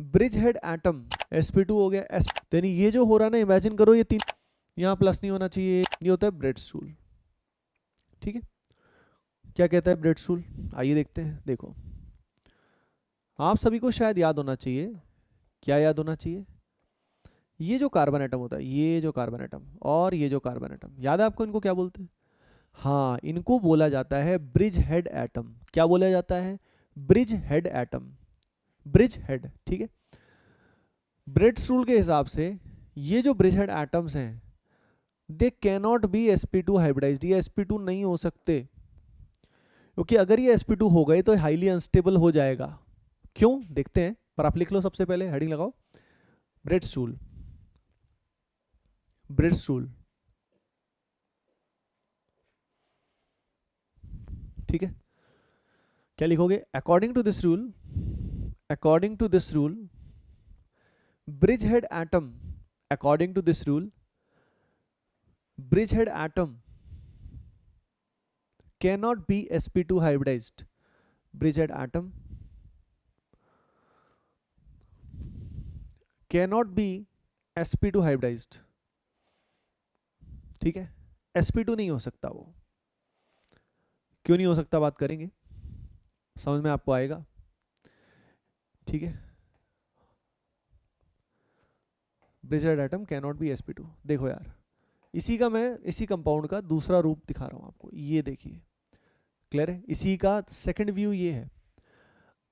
Bridge head atom sp2 हो गया यानी ये जो हो रहा है ना, इमेजिन करो ये तीन, यहाँ प्लस नहीं होना चाहिए, ये होता है ब्रेड्स रूल। ठीक है, क्या कहता है ब्रेड्स रूल, आइए देखते हैं। देखो आप सभी को शायद याद होना चाहिए, क्या याद होना चाहिए, ये जो कार्बन एटम होता है, ये जो कार्बन एटम और ये जो कार्बन एटम, याद है आपको इनको क्या बोलते हैं? हाँ, इनको बोला जाता है ब्रिज हेड एटम। क्या बोला जाता है? Bridge head atom, bridge head. ठीक है, ब्रेड्स रूल के हिसाब से ये जो ब्रिज हेड एटम्स हैं, they cannot be sp2 hybridised, ये sp2 नहीं हो सकते, क्योंकि अगर ये sp2 हो गए तो हाईली अनस्टेबल हो जाएगा। क्यों, देखते हैं, पर आप लिख लो सबसे पहले, हेडिंग लगाओ, ब्रेड्स रूल, ब्रेड्स रूल। ठीक है, क्या लिखोगे? According to this rule, according to this rule bridgehead atom, according to this rule bridgehead atom cannot be sp2 hybridized, bridge head atom cannot be sp2 hybridized। ठीक है, sp2 नहीं हो सकता वो, क्यों नहीं हो सकता बात करेंगे, समझ में आपको आएगा। ठीक है, bridge head atom cannot be sp2। देखो यार, इसी का मैं, इसी कंपाउंड का दूसरा रूप दिखा रहा हूं आपको, ये देखिए, क्लियर है? इसी का सेकंड व्यू ये है।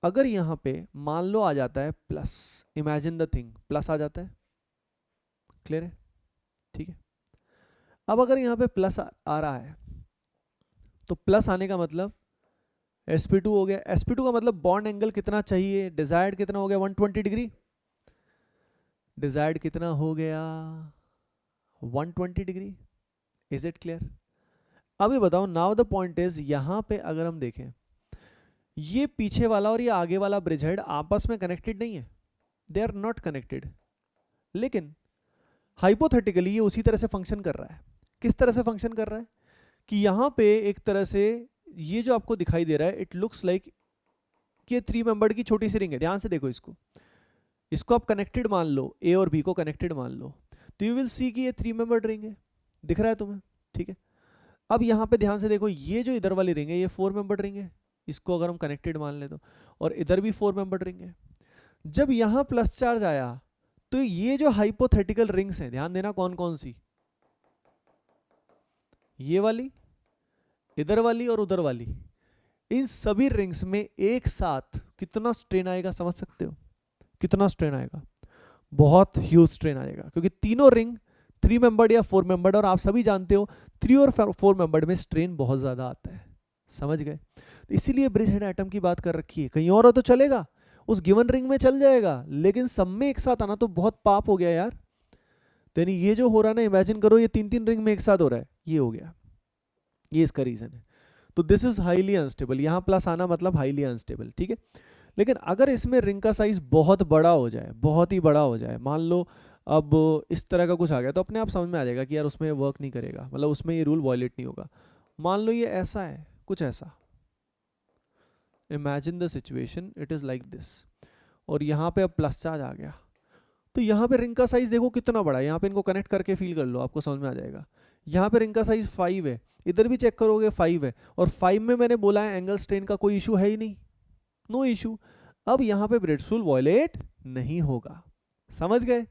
अगर यहां पे मान लो आ जाता है plus, imagine the thing, plus आ जाता है, क्लियर है? ठीक है, अब अगर यहां पे प्लस आ रहा है, तो प्लस आने का मतलब sp2 हो गया। sp2 का मतलब बॉन्ड एंगल कितना चाहिए, डिजायर्ड कितना हो गया, 120 डिग्री। डिजायर्ड कितना हो गया, 120 डिग्री। Is it clear? अभी बताओ, नाउ द पॉइंट इज, यहां पे अगर हम देखें, ये पीछे वाला और ये आगे वाला ब्रिज हेड आपस में कनेक्टेड नहीं है, दे आर नॉट कनेक्टेड, लेकिन हाइपोथेटिकली ये उसी तरह से फंक्शन कर रहा है। किस तरह से फंक्शन कर रहा है कि यहां पे एक तरह से ये जो आपको दिखाई दे रहा है, इट लुक्स लाइक कि ये 3 मेंबर्ड की छोटी सी रिंग है। ध्यान से देखो इसको, इसको आप कनेक्टेड मान लो, ए और बी को कनेक्टेड मान लो, तो यू विल सी कि ये 3 मेंबर्ड रिंग है। दिख रहा है तुम्हें? ठीक है, अब यहां पे ध्यान से देखो, ये जो इधर वाली रिंग है, ये 4 मेंबर्ड रिंग है, इसको अगर हम कनेक्टेड मान ले तो, और इधर भी 4 मेंबर्ड रिंग है। जब यहां प्लस चार्ज आया, तो ये जो हाइपोथेटिकल रिंग्स हैं, ध्यान देना कौन कौन सी, ये वाली, इधर वाली और उधर वाली, इन सभी रिंग्स में एक साथ कितना स्ट्रेन आएगा, समझ सकते हो? कितना स्ट्रेन आएगा? बहुत ह्यूज स्ट्रेन आएगा, क्योंकि तीनों रिंग 3 मेंबर्ड या 4 मेंबर्ड, और आप सभी जानते हो 3 और 4 मेंबर्ड में स्ट्रेन बहुत ज्यादा आता है। समझ गए? तो इसीलिए ब्रिज हेड एटम की बात कर रखी है। कहीं और हो तो चलेगा, उस गिवन रिंग में चल जाएगा, लेकिन सब में एक साथ आना तो बहुत पाप हो गया यार। तो यानी ये जो हो रहा है ना, इमेजिन करो ये 3 3 रिंग में एक साथ हो रहा है, ये हो गया, ये इसका रीजन है। तो दिस इज हाईली अनस्टेबल, यहां प्लस आना मतलब हाईली अनस्टेबल। ठीक है, लेकिन अगर इसमें रिंग का साइज बहुत बड़ा हो जाए, बहुत ही बड़ा हो जाए, मान लो अब इस तरह का कुछ आ गया, तो अपने आप समझ में आ जाएगा कि यार उसमें वर्क नहीं करेगा, मतलब उसमें ये रूल वायलेट नहीं होगा। मान लो ये ऐसा है, कुछ ऐसा, imagine the situation, it is like this, और यहाँ पे अब प्लस चार्ज आ गया, तो यहाँ पे रिंग का साइज देखो कितना बड़ा है। यहाँ पे इनको कनेक्ट करके फील कर लो, आपको समझ में आ जाएगा। यहाँ पे रिंग का साइज 5 है, इधर भी चेक करोगे 5 है, और 5 में मैंने बोला है एंगल स्ट्रेन का कोई इशू है ही नहीं, नो इशू। अब यहाँ पे ब्रेड्स रूल वायलेट नहीं होगा, समझ गए?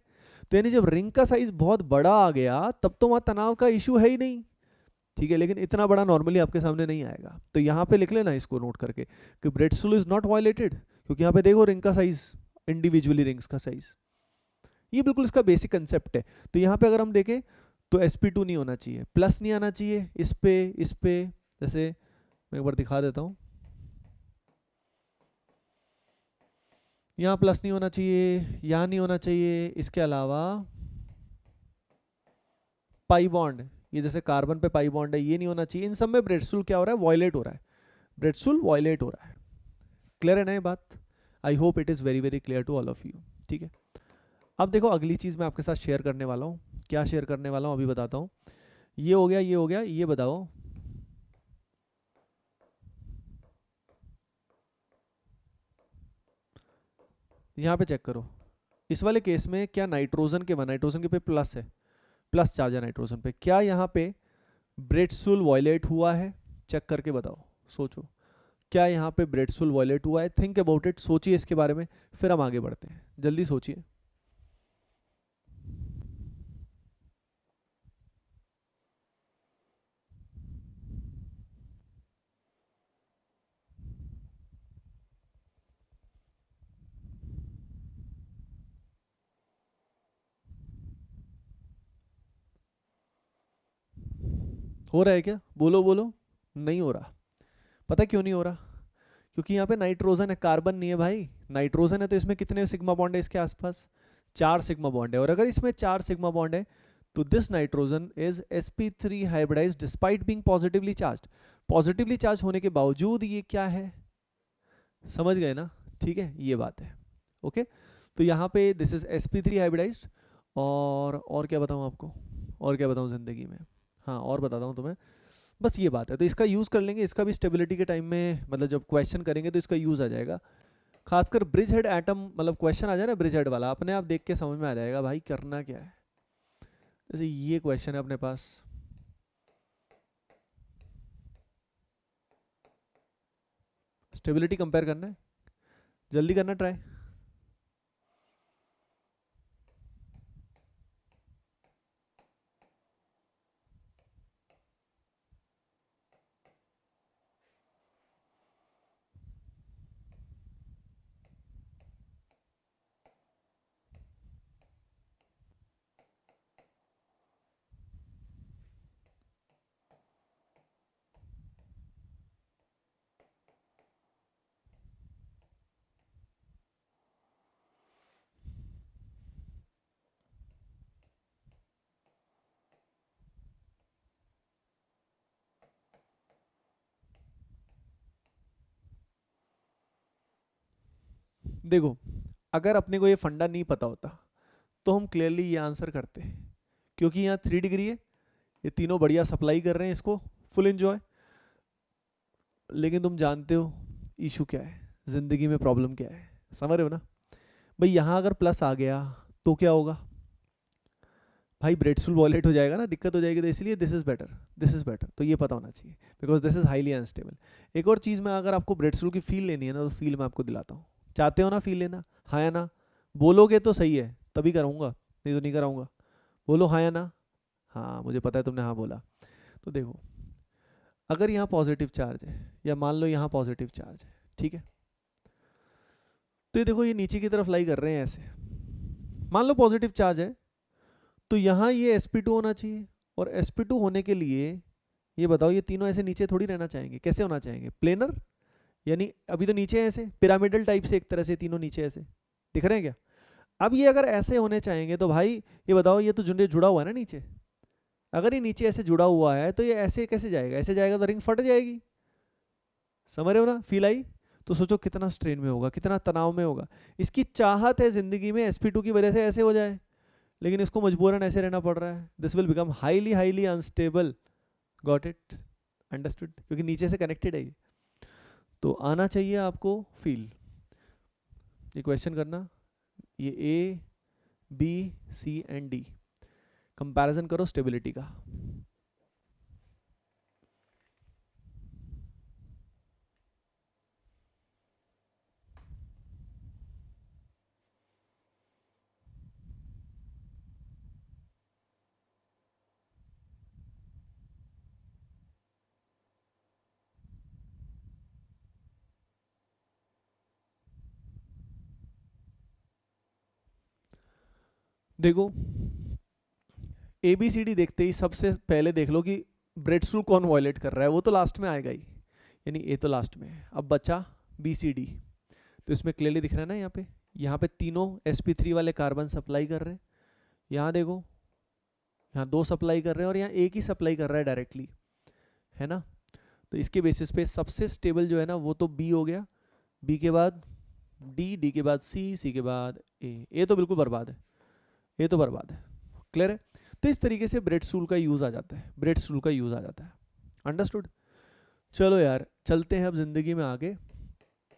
तो यानी जब रिंग का साइज बहुत बड़ा आ गया, तब तो वहां तनाव का इशू है ही नहीं। ठीक है, लेकिन इतना बड़ा नॉर्मली आपके सामने नहीं आएगा, तो यहाँ पे लिख लेना इसको नोट करके कि Bredt's rule is not violated, क्योंकि यहाँ पे देखो रिंग का साइज, इंडिविजुअली रिंग्स का साइज, ये बिल्कुल इसका बेसिक कंसेप्ट है। तो यहाँ पे अगर हम देखें तो sp2 नहीं होना चाहिए, प्लस नहीं आना चाहिए इस पे, जैसे मैं एक बार दिखा देता हूँ, यहाँ प्लस नहीं होना चाहिए, यहाँ नहीं होना चाहिए, इसके अलावा पाई बॉन्ड, ये जैसे कार्बन पे पाई बॉन्ड है, ये नहीं होना चाहिए। इन सब में ब्रेड्स रूल क्या हो रहा है, वायलेट हो रहा है, ब्रेड्स रूल वायलेट हो रहा है। क्लियर है ना ये बात? I hope it is very very clear to all of you. ठीक है, अब देखो अगली चीज मैं आपके साथ शेयर करने वाला हूँ। क्या शेयर करने वाला हूँ अभी बताता हूँ। ये हो गया, ये हो गया, ये बताओ, यहाँ पे चेक करो, इस वाले केस में क्या नाइट्रोजन के नाइट्रोजन के पे प्लस है, प्लस चार्ज है नाइट्रोजन पे, क्या यहाँ पे ब्रेडसुल वॉयलेट हुआ है? चेक करके बताओ, सोचो, क्या यहाँ पे ब्रेडसुल वॉयलेट हुआ है? थिंक अबाउट इट, सोचिए इसके बारे में, फिर हम आगे बढ़ते हैं, जल्दी सोचिए। हो रहा है क्या? बोलो बोलो। नहीं हो रहा। पता है क्यों नहीं हो रहा? क्योंकि यहाँ पे नाइट्रोजन है, कार्बन नहीं है भाई। नाइट्रोजन है तो इसमें कितने सिग्मा बॉन्ड है इसके आसपास? 4 सिग्मा बॉन्ड है, और अगर इसमें 4 सिग्मा बॉन्ड है तो this nitrogen is sp3 hybridised despite being positively charged. Positively charge होने के बावजूद ये क्या है? समझ गए ना? ठीक है, ये बात है। ओके, तो यहाँ पे दिस इज sp3 हाइब्रिडाइज्ड। और क्या बताऊँ आपको, और क्या बताऊँ जिंदगी में? हाँ, और बताता हूँ तुम्हें, बस ये बात है। तो इसका यूज़ कर लेंगे, इसका भी स्टेबिलिटी के टाइम में, मतलब जब क्वेश्चन करेंगे तो इसका यूज़ आ जाएगा। खासकर ब्रिज हेड एटम, मतलब क्वेश्चन आ जाए ना ब्रिज हेड वाला, अपने आप देख के समझ में आ जाएगा भाई करना क्या है। जैसे ये क्वेश्चन है अपने पास, स्टेबिलिटी कंपेयर करना है, जल्दी करना ट्राई। देखो, अगर अपने को ये फंडा नहीं पता होता तो हम क्लियरली ये आंसर करते हैं, क्योंकि यहाँ 3 डिग्री है, ये तीनों बढ़िया सप्लाई कर रहे हैं इसको, फुल एंजॉय। लेकिन तुम जानते हो इशू क्या है, जिंदगी में प्रॉब्लम क्या है, समझ रहे हो ना भाई? यहाँ अगर प्लस आ गया तो क्या होगा भाई? ब्रेडसुल वॉलेट हो जाएगा ना, दिक्कत हो जाएगी। तो इसलिए this is better, this is better, तो ये पता होना चाहिए, because this is highly unstable. एक और चीज़ में, अगर आपको ब्रेडसुल की फील लेनी है ना, तो फील मैं आपको दिलाता हूँ। चाहते हो ना फील लेना? हाँ या ना? बोलोगे तो सही है, तभी कराऊंगा, नहीं तो नहीं कराऊंगा। बोलो हाँ या ना? हाँ, मुझे पता है तुमने हाँ बोला। तो देखो, अगर यहाँ पॉजिटिव चार्ज है, या मान लो यहाँ पॉजिटिव चार्ज है, ठीक है, तो ये देखो, ये नीचे की तरफ लाई कर रहे हैं ऐसे, मान लो पॉजिटिव चार्ज है, तो यहाँ ये sp2 होना चाहिए। और sp2 होने के लिए ये बताओ, ये तीनों ऐसे नीचे थोड़ी रहना चाहेंगे, कैसे होना चाहेंगे? प्लेनर, यानी अभी तो नीचे ऐसे पिरामिडल टाइप से, एक तरह से तीनों नीचे ऐसे दिख रहे हैं क्या? अब ये अगर ऐसे होने चाहेंगे तो भाई ये बताओ, ये तो जुड़ा हुआ है ना नीचे, अगर ये नीचे ऐसे जुड़ा हुआ है तो ये ऐसे कैसे जाएगा? ऐसे जाएगा तो रिंग फट जाएगी। समझ रहे हो ना? Feel I? तो सोचो कितना स्ट्रेन में होगा, कितना तनाव में होगा। इसकी चाहत है जिंदगी में sp2 की वजह से ऐसे हो जाए, लेकिन इसको मजबूरन ऐसे रहना पड़ रहा है। This will become highly highly unstable. Got it? Understood? क्योंकि नीचे से कनेक्टेड है ये। तो आना चाहिए आपको फील। ये क्वेश्चन करना, ये A B C and D, comparison करो स्टेबिलिटी का। देखो, ए बी सी डी देखते ही सबसे पहले देख लो कि ब्रेडस्टूल कौन वायलेट कर रहा है, वो तो लास्ट में आएगा ही, यानी ए तो लास्ट में है। अब बचा बी सी डी, तो इसमें क्लियरली दिख रहा है ना, यहाँ पे तीनों sp3 वाले कार्बन सप्लाई कर रहे हैं। यहाँ देखो, यहाँ 2 सप्लाई कर रहे हैं और यहाँ एक ही सप्लाई कर रहा है डायरेक्टली, है ना? तो इसके बेसिस पे सबसे स्टेबल जो है ना, वो तो बी हो गया, बी के बाद डी, डी के बाद सी, सी के बाद ए तो बिल्कुल बर्बाद है, ए तो बर्बाद है। क्लियर है? तो इस तरीके से ब्रेडस्टूल का यूज आ जाता है, ब्रेडस्टूल का यूज आ जाता है। अंडरस्टूड? चलो यार, चलते हैं अब जिंदगी में आगे।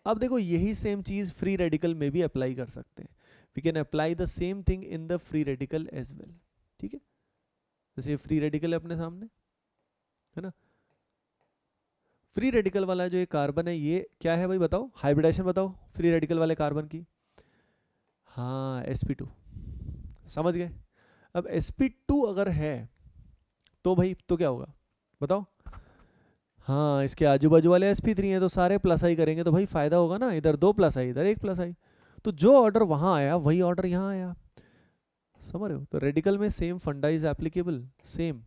अब देखो यही सेम चीज फ्री रेडिकल में भी अप्लाई कर सकते हैं. We can apply the same thing in the free radical as well. ठीक है, जैसे फ्री रेडिकल है अपने सामने, है ना. फ्री रेडिकल वाला जो ये कार्बन है ये क्या है भाई बताओ, हाइब्रिडाइजेशन बताओ फ्री रेडिकल वाले कार्बन की. हाँ sp2, समझ गए. अब sp2 अगर है तो भाई तो क्या होगा बताओ. हाँ इसके आजू बाजू वाले sp3 हैं तो सारे प्लस आई करेंगे तो भाई फायदा होगा ना, इधर 2 प्लस आई इधर 1 प्लस आई, तो जो ऑर्डर वहां आया वही ऑर्डर यहाँ आया. समझ रहे हो. तो रेडिकल में सेम फंडा इज एप्लीकेबल, सेम.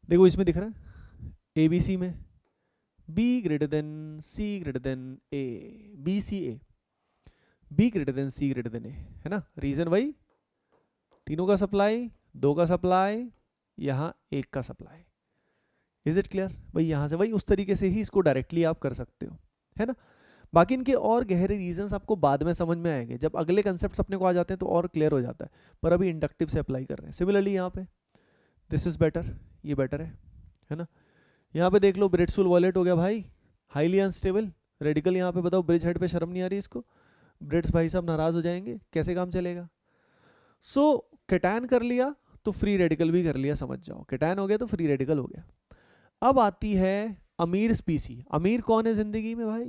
देखो इसमें दिख रहा है ABC में B greater than C greater than A, BCA, B greater than C greater than A, है ना. रीजन वही, तीनों का सप्लाई, 2 का सप्लाई, यहाँ 1 का सप्लाई. इज इट क्लियर भाई. यहाँ से वही उस तरीके से ही इसको डायरेक्टली आप कर सकते हो, है ना. बाकी इनके और गहरे रीजंस आपको बाद में समझ में आएंगे, जब अगले कंसेप्ट्स अपने को आ जाते हैं तो और क्लियर हो जाता है, पर अभी इंडक्टिव से अप्लाई कर रहे हैं. सिमिलरली यहाँ पे दिस इज बेटर, ये बेटर है ना. यहाँ पे देख लो ब्रिट्सुल वॉलेट हो गया भाई, हाईली अनस्टेबल रेडिकल. यहाँ पे बताओ ब्रिज हेड पे शर्म नहीं आ रही इसको, ब्रिट्स भाई साहब नाराज हो जाएंगे, कैसे काम चलेगा. सो कैटायन कर लिया तो फ्री रेडिकल भी कर लिया, समझ जाओ. कैटायन हो गया तो फ्री रेडिकल हो गया. अब आती है अमीर स्पीसी. अमीर कौन है जिंदगी में भाई,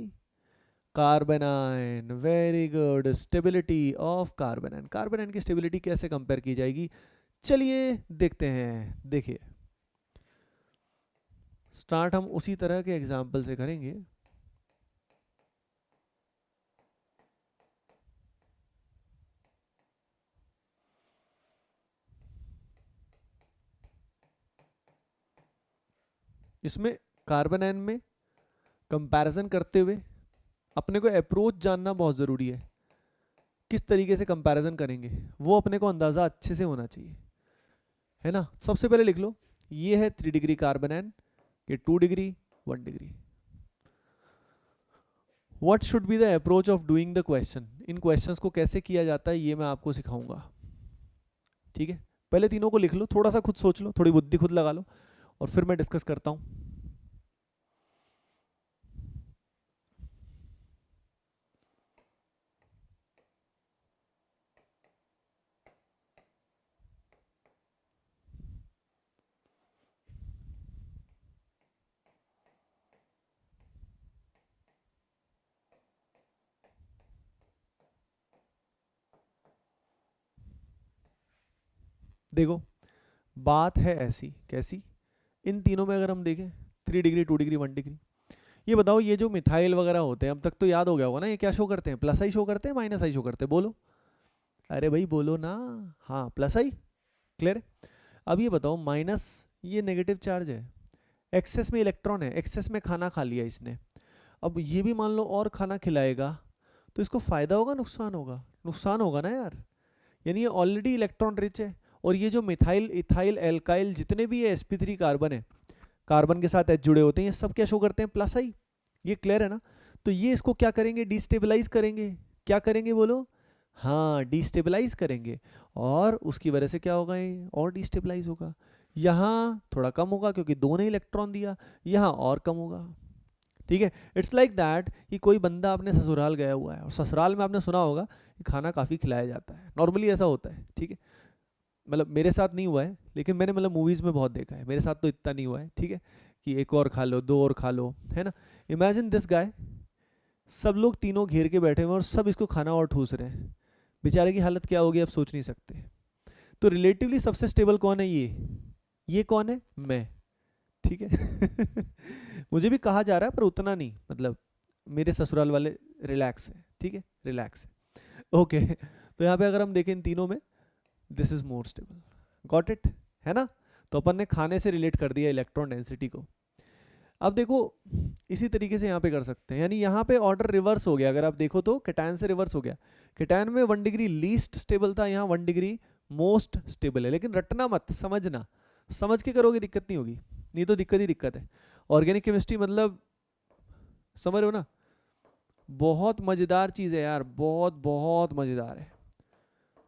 कार्बेनाइन. Very good, stability of कार्बेनाइन. कार्बेनाइन की स्टेबिलिटी कैसे कंपेयर की जाएगी, चलिए देखते हैं. देखिए स्टार्ट हम उसी तरह के एग्जाम्पल से करेंगे. इसमें कार्बेनाइन में कंपैरिजन करते हुए अपने को अप्रोच जानना बहुत ज़रूरी है. किस तरीके से कंपैरिजन करेंगे वो अपने को अंदाज़ा अच्छे से होना चाहिए, है ना. सबसे पहले लिख लो ये है 3 डिग्री कार्बेनाइन, ये 2 degree 1 degree. What should be the approach of doing the question. In questions को कैसे किया जाता है ये मैं आपको सिखाऊंगा. ठीक है, पहले तीनों को लिख लो, थोड़ा सा खुद सोच लो, थोड़ी बुद्धि खुद लगा लो, और फिर मैं डिस्कस करता हूं. देखो बात है ऐसी कैसी, इन तीनों में अगर हम देखें 3 डिग्री 2 डिग्री 1 डिग्री, ये बताओ ये जो मिथाइल वगैरह होते हैं अब तक तो याद हो गया होगा ना, ये क्या शो करते हैं, प्लस आई शो करते हैं माइनस आई शो करते हैं, बोलो. अरे भाई बोलो ना. हाँ प्लस आई, क्लियर है. अब ये बताओ माइनस, ये नेगेटिव चार्ज है, एक्सेस में इलेक्ट्रॉन है, एक्सेस में खाना खा लिया इसने. अब ये भी मान लो और खाना खिलाएगा तो इसको फायदा होगा नुकसान होगा, नुकसान होगा ना यार. यानी ये ऑलरेडी इलेक्ट्रॉन रिच है. और ये जो मिथाइल इथाइल एल्काइल जितने भी ये sp3 कार्बन है, कार्बन के साथ H जुड़े होते हैं, ये सब क्या शो करते हैं, प्लस आई. ये क्लियर है ना. तो ये इसको क्या करेंगे, डिस्टेबलाइज करेंगे. क्या करेंगे बोलो, हाँ डिस्टेबलाइज करेंगे. और उसकी वजह से क्या होगा, ये और डिस्टेबलाइज होगा. यहाँ थोड़ा कम होगा क्योंकि 2 ने इलेक्ट्रॉन दिया, यहाँ और कम होगा. ठीक है, इट्स लाइक दैट कि कोई बंदा अपने ससुराल गया हुआ है और ससुराल में आपने सुना होगा कि खाना काफ़ी खिलाया जाता है, नॉर्मली ऐसा होता है. ठीक है, मतलब मेरे साथ नहीं हुआ है लेकिन मैंने मतलब मूवीज़ में बहुत देखा है, मेरे साथ तो इतना नहीं हुआ है. ठीक है, कि एक और खा लो, 2 और खा लो, है ना. इमेजिन दिस गाय, सब लोग तीनों घेर के बैठे हुए और सब इसको खाना और ठूस रहे हैं, बेचारे की हालत क्या होगी आप सोच नहीं सकते. तो रिलेटिवली सबसे स्टेबल कौन है, ये कौन है, मैं. ठीक है मुझे भी कहा जा रहा है पर उतना नहीं, मतलब मेरे ससुराल वाले रिलैक्स है, ठीक है, रिलैक्स है। ओके तो यहाँ पे अगर हम देखें इन तीनों में, this is more stable, got it, है ना। तो अपन ने खाने से रिलेट कर दिया इलेक्ट्रॉन डेंसिटी को। अब देखो इसी तरीके से यहाँ पे कर सकते हैं, यानी यहाँ पे ऑर्डर रिवर्स हो गया, अगर आप देखो तो केटायन से रिवर्स हो गया। केटायन में 1 डिग्री लीस्ट स्टेबल था, यहाँ 1 डिग्री मोस्ट स्टेबल है। लेकिन रटना मत, समझना, समझ के करोगे दिक्कत नहीं होगी, नहीं तो दिक्कत ही दिक्कत है। ऑर्गेनिक केमिस्ट्री मतलब समझ रहे हो ना, बहुत मज़ेदार चीज़ है यार, बहुत बहुत मज़ेदार है।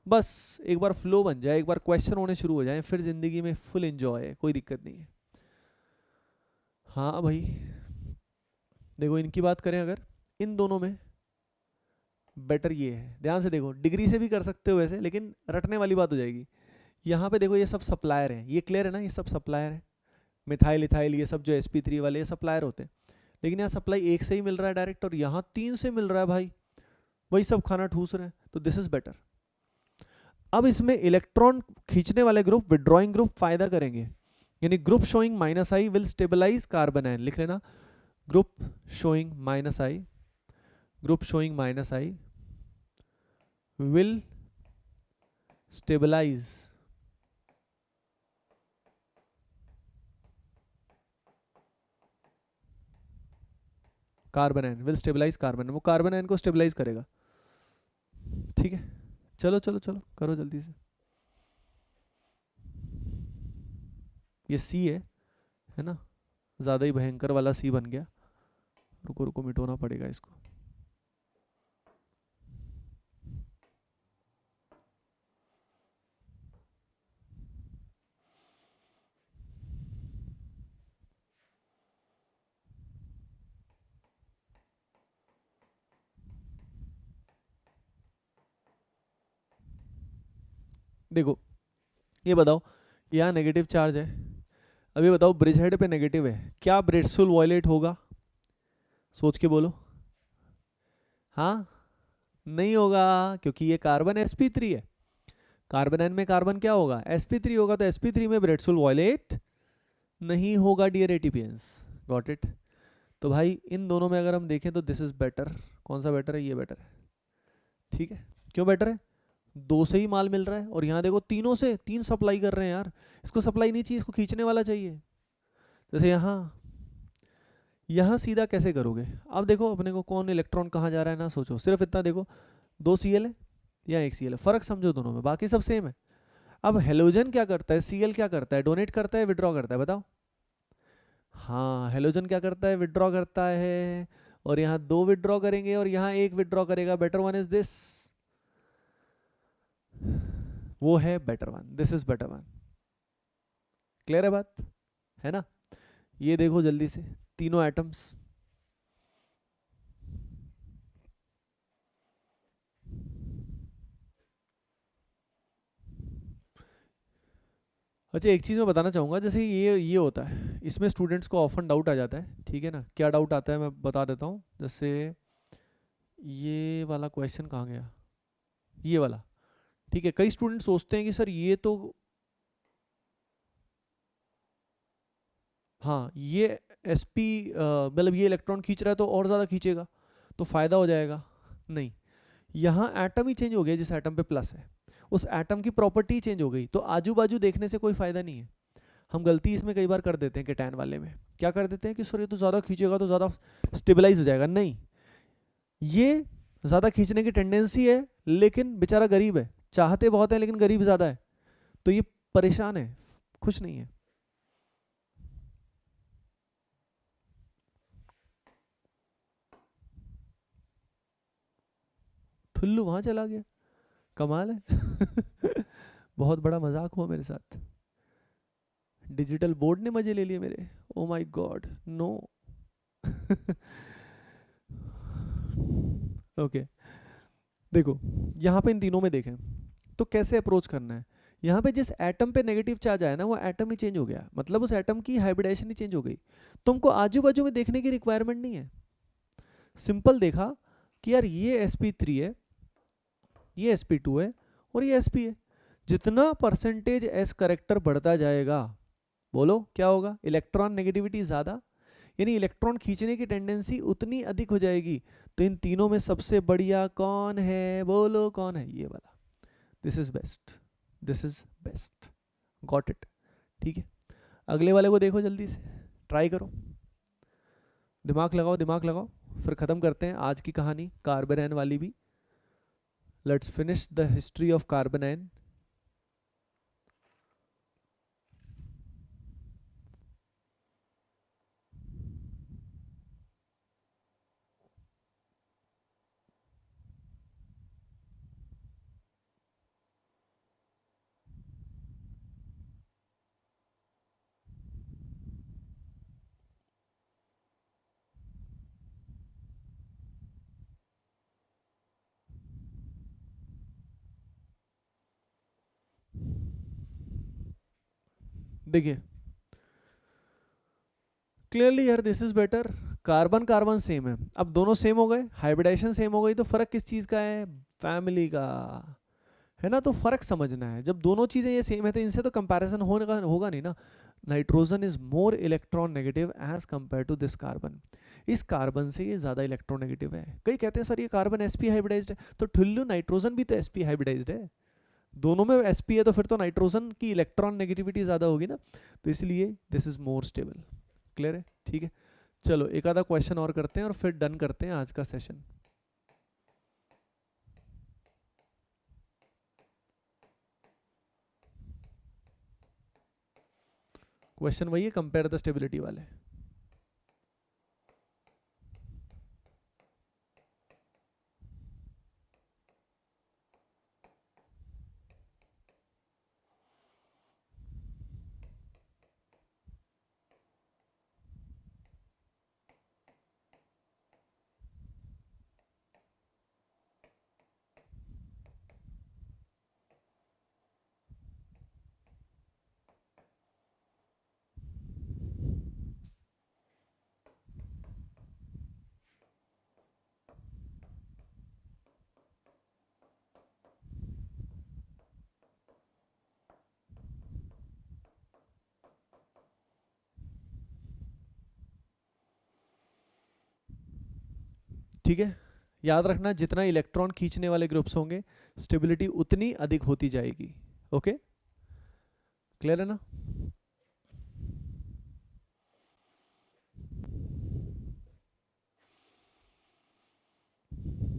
बस एक बार फ्लो बन जाए, एक बार क्वेश्चन होने शुरू हो जाए, फिर ज़िंदगी में फुल एंजॉय है, कोई दिक्कत नहीं है। हाँ भाई देखो इनकी बात करें अगर, इन दोनों में बेटर ये है, ध्यान से देखो, डिग्री से भी कर सकते हो वैसे, लेकिन रटने वाली बात हो जाएगी। यहाँ पे देखो ये सब सप्लायर हैं, ये क्लियर है ना, ये सब सप्लायर है, मिथाइल इथाइल ये सब जो sp3 वाले ये सप्लायर होते हैं। लेकिन यहाँ सप्लाई एक से ही मिल रहा है डायरेक्ट, और यहाँ 3 से मिल रहा है भाई, वही सब खाना ठूस रहे हैं, तो दिस इज बेटर। अब इसमें इलेक्ट्रॉन खींचने वाले ग्रुप, विड्रॉइंग ग्रुप फायदा करेंगे, यानी group showing -I will stabilise carbon ion, लिख लेना, group showing -I, group showing -I will stabilise carbon ion, will stabilise carbon, वो कार्बन आयन को स्टेबलाइज करेगा, ठीक है। चलो चलो चलो करो जल्दी से, ये सी है ना, ज़्यादा ही भयंकर वाला सी बन गया, रुको रुको मिटोना पड़ेगा इसको। देखो ये बताओ, यहाँ नेगेटिव चार्ज है, अभी बताओ ब्रिज हेड पे नेगेटिव है, क्या ब्रेडसुल वॉयलेट होगा, सोच के बोलो। हाँ नहीं होगा, क्योंकि ये कार्बन sp3 है, कार्बन आयन में कार्बन क्या होगा, sp3 होगा, तो sp3 में ब्रेडसुल वॉयलेट नहीं होगा डियर एटीपियंस, गॉट इट। तो भाई इन दोनों में अगर हम देखें तो दिस इज बेटर, कौन सा बेटर है, ये बेटर है, ठीक है। क्यों बेटर है, 2 से ही माल मिल रहा है, और यहाँ देखो तीनों से 3 सप्लाई कर रहे हैं यार, इसको सप्लाई नहीं चाहिए, इसको खींचने वाला चाहिए। जैसे यहाँ सीधा कैसे करोगे, अब देखो अपने को कौन इलेक्ट्रॉन कहाँ जा रहा है ना सोचो, सिर्फ इतना देखो, 2 Cl है या 1 Cl है, फर्क समझो दोनों में, बाकी सब सेम है। अब हेलोजन क्या करता है, Cl क्या करता है, डोनेट करता है विड्रॉ करता है, बताओ। हाँ हेलोजन क्या करता है, विड्रॉ करता है, और यहाँ 2 विड्रॉ करेंगे और यहाँ 1 विड्रॉ करेगा, बेटर वन इज दिस, वो है better one, this is better one, clear है बात, है ना। ये देखो जल्दी से तीनों एटम्स, अच्छा एक चीज़ मैं बताना चाहूँगा, जैसे ये होता है, इसमें स्टूडेंट्स को ऑफन डाउट आ जाता है, ठीक है ना, क्या डाउट आता है मैं बता देता हूँ। जैसे ये वाला क्वेश्चन कहाँ गया, ये वाला, ठीक है, कई स्टूडेंट सोचते हैं कि सर ये तो, हाँ ये sp मतलब ये इलेक्ट्रॉन खींच रहा है तो और ज़्यादा खींचेगा तो फ़ायदा हो जाएगा, नहीं, यहाँ एटम ही चेंज हो गया, जिस एटम पे प्लस है उस एटम की प्रॉपर्टी चेंज हो गई, तो आजू बाजू देखने से कोई फ़ायदा नहीं है। हम गलती इसमें कई बार कर देते हैं केटायन वाले में, क्या कर देते हैं कि सर ये तो ज़्यादा खींचेगा तो ज़्यादा स्टेबलाइज हो जाएगा, नहीं, ये ज़्यादा खींचने की टेंडेंसी है, लेकिन बेचारा गरीब है, चाहते बहुत है लेकिन गरीब ज़्यादा है, तो ये परेशान है, खुश नहीं है। ठुल्लू वहाँ चला गया, कमाल है बहुत बड़ा मजाक हुआ मेरे साथ, डिजिटल बोर्ड ने मजे ले लिए मेरे, oh my God no okay देखो यहाँ पे इन तीनों में देखें तो कैसे अप्रोच करना है, यहाँ पे जिस एटम पे नेगेटिव चार्ज आया ना वो एटम ही चेंज हो गया, मतलब उस एटम की हाइब्रिडाइजेशन ही चेंज हो गई, तुमको आजू बाजू में देखने की रिक्वायरमेंट नहीं है, सिंपल देखा कि यार ये sp3 है, ये sp2 है और ये sp है, जितना परसेंटेज s करेक्टर बढ़ता जाएगा, बोलो क्या होगा, इलेक्ट्रॉन नेगेटिविटी ज़्यादा यानी इलेक्ट्रॉन खींचने की टेंडेंसी उतनी अधिक हो जाएगी। तो इन तीनों में सबसे बढ़िया कौन है, बोलो कौन है, ये वाला। This is best, this is best, got it. ठीक है, अगले वाले को देखो, जल्दी से ट्राई करो, दिमाग लगाओ, दिमाग लगाओ, फिर ख़त्म करते हैं आज की कहानी कार्बेनाइन वाली भी। Let's finish the history of कार्बेनाइन। देखिए क्लियरली यार, this is better. Carbon carbon same है, अब दोनों सेम हो गए, हाइब्रिडाइजेशन सेम हो गई, तो फर्क किस चीज का है, फैमिली का है ना। तो फर्क समझना है, जब दोनों चीजें ये सेम है तो इनसे तो कंपैरिजन होगा नहीं ना। Nitrogen is more electron negative as compare to this carbon. इस कार्बन से ये ज्यादा इलेक्ट्रॉन नेगेटिव है। कई कहते हैं सर ये कार्बन sp हाइब्रिडाइज्ड है, तो ठुल्लू नाइट्रोजन भी तो sp हाइब्रिडाइज्ड है, दोनों में sp है, तो फिर तो नाइट्रोजन की इलेक्ट्रॉन नेगेटिविटी ज्यादा होगी ना, तो इसलिए this is more stable. Clear है, ठीक है। चलो एक आधा क्वेश्चन और करते हैं और फिर डन करते हैं आज का सेशन। क्वेश्चन वही है, कंपेयर द स्टेबिलिटी वाले। ठीक है, याद रखना जितना इलेक्ट्रॉन खींचने वाले ग्रुप्स होंगे स्टेबिलिटी उतनी अधिक होती जाएगी। ओके, क्लियर है ना।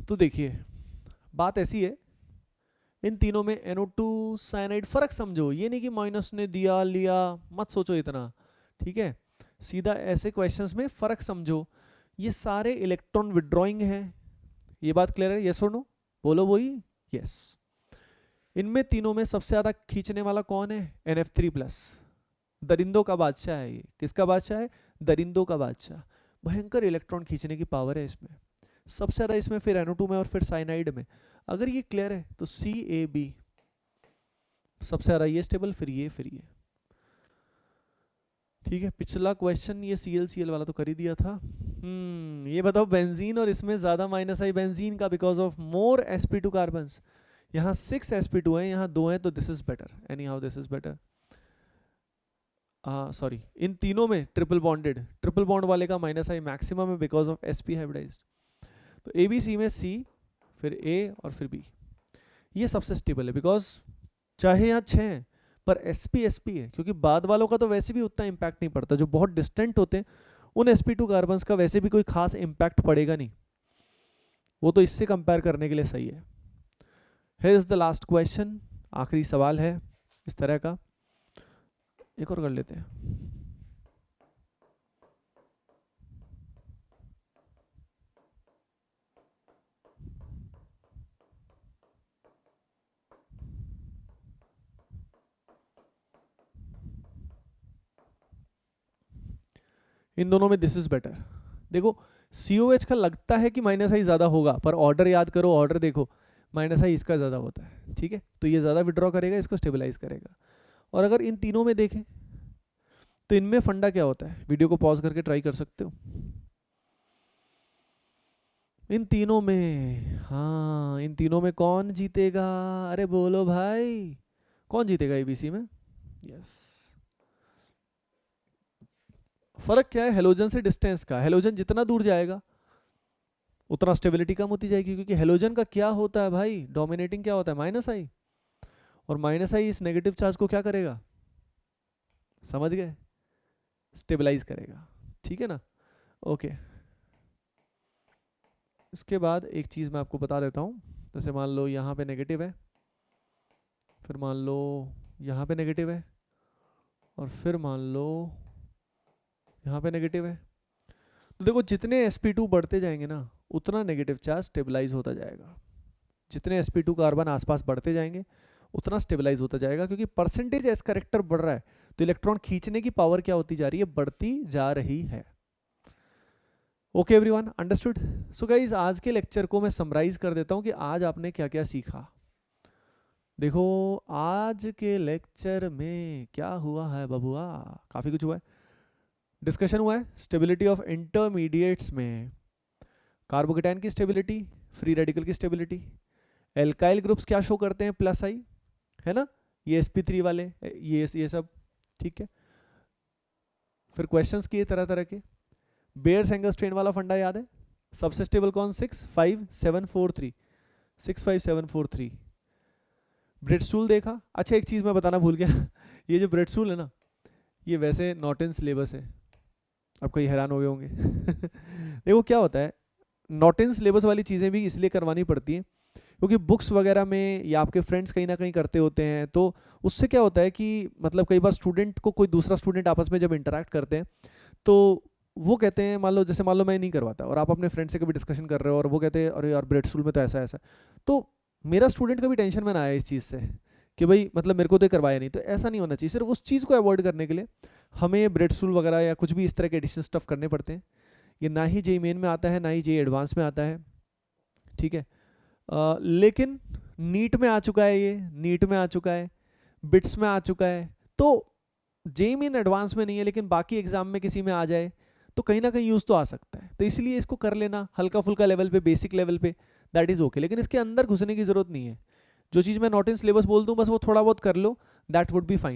तो देखिए बात ऐसी है, इन तीनों में NO2 साइनाइड, फर्क समझो, ये नहीं कि माइनस ने दिया लिया, मत सोचो इतना। ठीक है, सीधा ऐसे क्वेश्चंस में फर्क समझो। ये सारे इलेक्ट्रॉन विड्रॉइंग हैं, ये बात क्लियर है, यस और नो, बोलो वही यस। इनमें तीनों में सबसे ज्यादा खींचने वाला कौन है, NF3+। दरिंदों का बादशाह है ये, किसका बादशाह है, दरिंदों का बादशाह। भयंकर इलेक्ट्रॉन खींचने की पावर है इसमें, सबसे ज्यादा इसमें, फिर NO2 में और फिर साइनाइड में। अगर ये क्लियर है तो CAB सबसे ज्यादा, ये स्टेबल, फिर ये, फिर ये। ठीक है, पिछला क्वेश्चन ये ClCl वाला तो कर ही दिया था। ये बताओ बेंजीन और इसमें ज्यादा माइनस आई बेंजीन का, because of more sp2 carbons. यहाँ 6 sp2 है, यहाँ 2 है, तो this is better, anyhow this is better. Sorry, इन तीनों में ट्रिपल बॉन्ड वाले का माइनस आई मैक्सिमम है बिकॉज ऑफ sp हाइब्रिडाइज्ड। तो ABC में C, फिर A और फिर B, ये सबसे स्टेबल है, बिकॉज चाहे यहाँ 6 हैं पर sp है, क्योंकि बाद वालों का तो वैसे भी उतना इम्पैक्ट नहीं पड़ता, जो बहुत डिस्टेंट होते हैं उन sp2 कार्बन्स का वैसे भी कोई खास इम्पैक्ट पड़ेगा नहीं, वो तो इससे कंपेयर करने के लिए सही है। Here is the last question, आखिरी सवाल है इस तरह का, एक और कर लेते हैं। इन दोनों में दिस इज बेटर। देखो COH का लगता है कि माइनस आई ज्यादा होगा, पर ऑर्डर याद करो, ऑर्डर देखो, माइनस आई इसका ज्यादा होता है। ठीक है, तो ये ज्यादा विड्रॉ करेगा, इसको स्टेबलाइज करेगा। और अगर इन तीनों में देखें तो इनमें फंडा क्या होता है, वीडियो को पॉज करके ट्राई कर सकते हो। इन तीनों में, हाँ इन तीनों में कौन जीतेगा, अरे बोलो भाई, कौन जीतेगा ABC में, यस फर्क क्या है हेलोजन से डिस्टेंस का, हेलोजन जितना दूर जाएगा उतना स्टेबिलिटी कम होती जाएगी, क्योंकि हेलोजन का क्या होता है भाई, डोमिनेटिंग क्या होता है, माइनस आई, और माइनस आई इस नेगेटिव चार्ज को क्या करेगा, समझ गए, स्टेबलाइज करेगा, ठीक है ना। ओके, इसके बाद एक चीज़ मैं आपको बता देता हूँ, जैसे मान लो यहाँ पे नेगेटिव है, फिर मान लो यहाँ पे नेगेटिव है, और फिर मान लो यहाँ पे नेगेटिव है, तो देखो जितने sp2 बढ़ते जाएंगे ना उतना नेगेटिव चार्ज स्टेबलाइज होता जाएगा, जितने sp2 कार्बन आसपास बढ़ते जाएंगे उतना स्टेबलाइज होता जाएगा, क्योंकि परसेंटेज एस करेक्टर बढ़ रहा है तो इलेक्ट्रॉन खींचने की पावर क्या होती जा रही है, बढ़ती जा रही है। Okay everyone, understood. So guys आज के लेक्चर को मैं समराइज कर देता हूँ कि आज आपने क्या क्या सीखा। देखो आज के लेक्चर में क्या हुआ है बबुआ, काफ़ी कुछ हुआ है। डिस्कशन हुआ है स्टेबिलिटी ऑफ इंटरमीडिएट्स में, कार्बोकेटाइन की स्टेबिलिटी, फ्री रेडिकल की स्टेबिलिटी, एल्काइल ग्रुप्स क्या शो करते हैं, प्लस आई है ना, ये sp3 वाले, ये सब, ठीक है। फिर क्वेश्चंस किए तरह तरह के, बेयर सेंगर स्ट्रेन वाला फंडा याद है, सबसे स्टेबल कौन, 65743, 65743। ब्रेडस्टूल देखा। अच्छा एक चीज़ मैं बताना भूल गया ये जो ब्रेडस्टूल है ना ये वैसे नॉट इन सिलेबस है, अब कई हैरान हो गए होंगे देखो क्या होता है, नॉट इन सिलेबस वाली चीज़ें भी इसलिए करवानी पड़ती हैं क्योंकि बुक्स वगैरह में या आपके फ्रेंड्स कहीं ना कहीं करते होते हैं, तो उससे क्या होता है कि मतलब कई बार स्टूडेंट को कोई दूसरा स्टूडेंट आपस में जब इंटरेक्ट करते हैं तो वो कहते हैं, मान लो जैसे मान लो मैं नहीं करवाता और आप अपने फ्रेंड से कभी डिस्कशन कर रहे हो और वो कहते हैं अरे यार ब्रेडस्टूल में तो ऐसा ऐसा, तो मेरा स्टूडेंट कभी टेंशन में ना आए इस चीज़ से कि भाई मतलब मेरे को तो करवाया नहीं, तो ऐसा नहीं होना चाहिए। सिर्फ उस चीज़ को अवॉइड करने के लिए हमें ब्रेडस्टूल वगैरह या कुछ भी इस तरह के एडिशन स्टफ करने पड़ते हैं। ये ना ही जेईई मेन में आता है ना ही जेईई एडवांस में आता है, ठीक है। लेकिन नीट में आ चुका है, ये नीट में आ चुका है, बिट्स में आ चुका है, तो जेईई मेन एडवांस में नहीं है लेकिन बाकी एग्जाम में किसी में आ जाए तो कहीं ना कहीं यूज़ तो आ सकता है, तो इसलिए इसको कर लेना हल्का फुल्का लेवल पे, बेसिक लेवल पे, दैट इज़ ओके, लेकिन इसके अंदर घुसने की ज़रूरत नहीं है। जो चीज़ मैं नॉट इन सिलेबस बोल दूँ बस वो थोड़ा बहुत कर लो, दैट वुड बी फाइन।